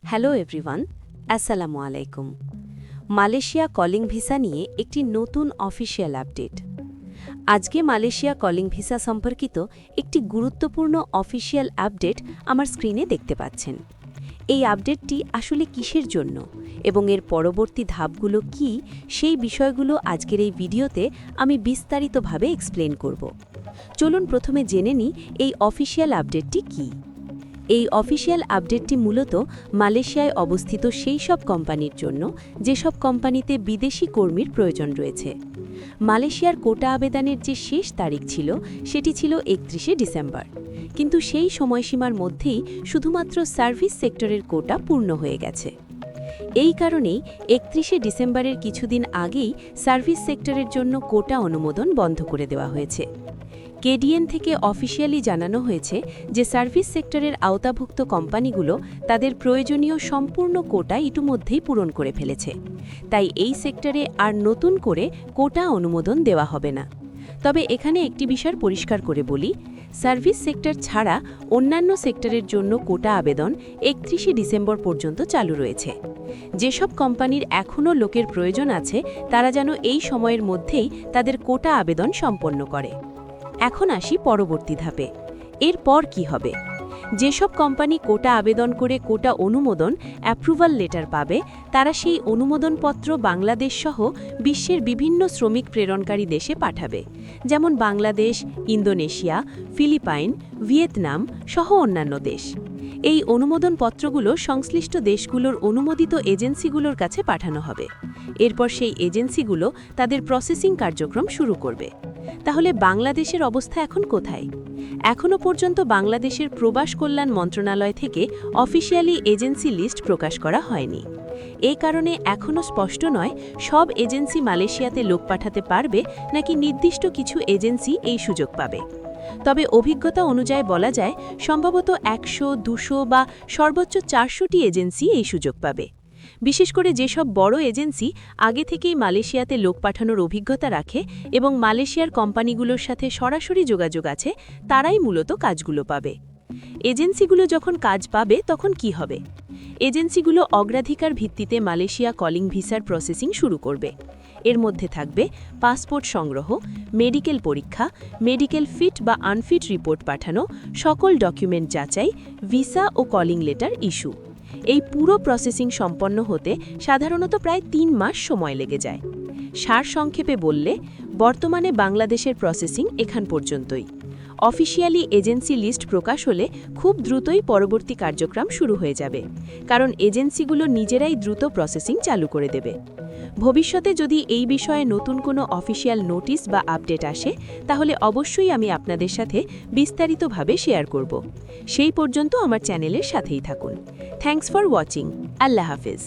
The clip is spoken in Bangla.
হ্যালো এভরিওয়ান, আসসালামু আলাইকুম। মালয়েশিয়া কলিং ভিসা নিয়ে একটি নতুন অফিসিয়াল আপডেট। আজকে মালয়েশিয়া কলিং ভিসা সম্পর্কিত একটি গুরুত্বপূর্ণ অফিসিয়াল আপডেট আমার স্ক্রিনে দেখতে পাচ্ছেন। এই আপডেটটি আসলে কিসের জন্য এবং এর পরবর্তী ধাপগুলো কি, সেই বিষয়গুলো আজকের এই ভিডিওতে আমি বিস্তারিতভাবে এক্সপ্লেন করব। চলুন প্রথমে জেনে নিই এই অফিসিয়াল আপডেটটি কী। এই অফিসিয়াল আপডেটটি মূলত মালয়েশিয়ায় অবস্থিত সেই সব কোম্পানির জন্য যেসব কোম্পানিতে বিদেশি কর্মীর প্রয়োজন রয়েছে। মালয়েশিয়ার কোটা আবেদনের যে শেষ তারিখ ছিল সেটি ছিল 31শে ডিসেম্বর, কিন্তু সেই সময়সীমার মধ্যেই শুধুমাত্র সার্ভিস সেক্টরের কোটা পূর্ণ হয়ে গেছে। এই কারণেই 31শে ডিসেম্বরের কিছুদিন আগেই সার্ভিস সেক্টরের জন্য কোটা অনুমোদন বন্ধ করে দেওয়া হয়েছে। কেডিএন থেকে অফিসিয়ালি জানানো হয়েছে যে সার্ভিস সেক্টরের আওতাভুক্ত কোম্পানিগুলো তাদের প্রয়োজনীয় সম্পূর্ণ কোটা ইতিমধ্যেই পূরণ করে ফেলেছে, তাই এই সেক্টরে আর নতুন করে কোটা অনুমোদন দেওয়া হবে না। তবে এখানে একটি বিষয় পরিষ্কার করে বলি, সার্ভিস সেক্টর ছাড়া অন্যান্য সেক্টরের জন্য কোটা আবেদন 31শে ডিসেম্বর পর্যন্ত চালু রয়েছে। যেসব কোম্পানির এখনও লোকের প্রয়োজন আছে তারা যেন এই সময়ের মধ্যেই তাদের কোটা আবেদন সম্পন্ন করে। এখন আসি পরবর্তী ধাপে। এরপর কি হবে? যেসব কোম্পানি কোটা আবেদন করে কোটা অনুমোদন অ্যাপ্রুভাল লেটার পাবে তারা সেই অনুমোদনপত্র বাংলাদেশ সহ বিশ্বের বিভিন্ন শ্রমিক প্রেরণকারী দেশে পাঠাবে, যেমন বাংলাদেশ, ইন্দোনেশিয়া, ফিলিপাইন, ভিয়েতনাম সহ অন্যান্য দেশ। এই অনুমোদনপত্রগুলো সংশ্লিষ্ট দেশগুলোর অনুমোদিত এজেন্সিগুলোর কাছে পাঠানো হবে। এরপর সেই এজেন্সিগুলো তাদের প্রসেসিং কার্যক্রম শুরু করবে। তাহলে বাংলাদেশের অবস্থা এখন কোথায়? এখনও পর্যন্ত বাংলাদেশের প্রবাস কল্যাণ মন্ত্রণালয় থেকে অফিসিয়ালি এজেন্সি লিস্ট প্রকাশ করা হয়নি। এই কারণে এখনও স্পষ্ট নয় সব এজেন্সি মালয়েশিয়াতে লোক পাঠাতে পারবে নাকি নির্দিষ্ট কিছু এজেন্সি এই সুযোগ পাবে। তবে অভিজ্ঞতা অনুযায়ী বলা যায় সম্ভবত 100, 200 বা সর্বোচ্চ 400টি এজেন্সি এই সুযোগ পাবে। বিশেষ করে যেসব বড় এজেন্সি আগে থেকেই মালয়েশিয়াতে লোক পাঠানোর অভিজ্ঞতা রাখে এবং মালয়েশিয়ার কোম্পানিগুলোর সাথে সরাসরি যোগাযোগ আছে, তারাই মূলত কাজগুলো পাবে। এজেন্সিগুলো যখন কাজ পাবে তখন কি হবে? এজেন্সিগুলো অগ্রাধিকার ভিত্তিতে মালয়েশিয়া কলিং ভিসার প্রসেসিং শুরু করবে। এর মধ্যে থাকবে পাসপোর্ট সংগ্রহ, মেডিকেল পরীক্ষা, মেডিকেল ফিট বা আনফিট রিপোর্ট পাঠানো, সকল ডকুমেন্ট যাচাই, ভিসা ও কলিং লেটার ইস্যু। এই পুরো প্রসেসিং সম্পন্ন হতে সাধারণত প্রায় 3 মাস সময় লেগে যায়। সারসংক্ষেপে বললে, বর্তমানে বাংলাদেশের প্রসেসিং এখান পর্যন্তই। অফিসিয়ালি এজেন্সি লিস্ট প্রকাশ হলে খুব দ্রুতই পরবর্তী কার্যক্রম শুরু হয়ে যাবে, কারণ এজেন্সিগুলো নিজেরাই দ্রুত প্রসেসিং চালু করে দেবে। ভবিষ্যতে যদি এই বিষয়ে নতুন কোনো অফিসিয়াল নোটিশ বা আপডেট আসে তাহলে অবশ্যই আমি আপনাদের সাথে বিস্তারিতভাবে শেয়ার করব। সেই পর্যন্ত আমার চ্যানেলের সাথেই থাকুন। Thanks for watching. আল্লাহ হাফেজ।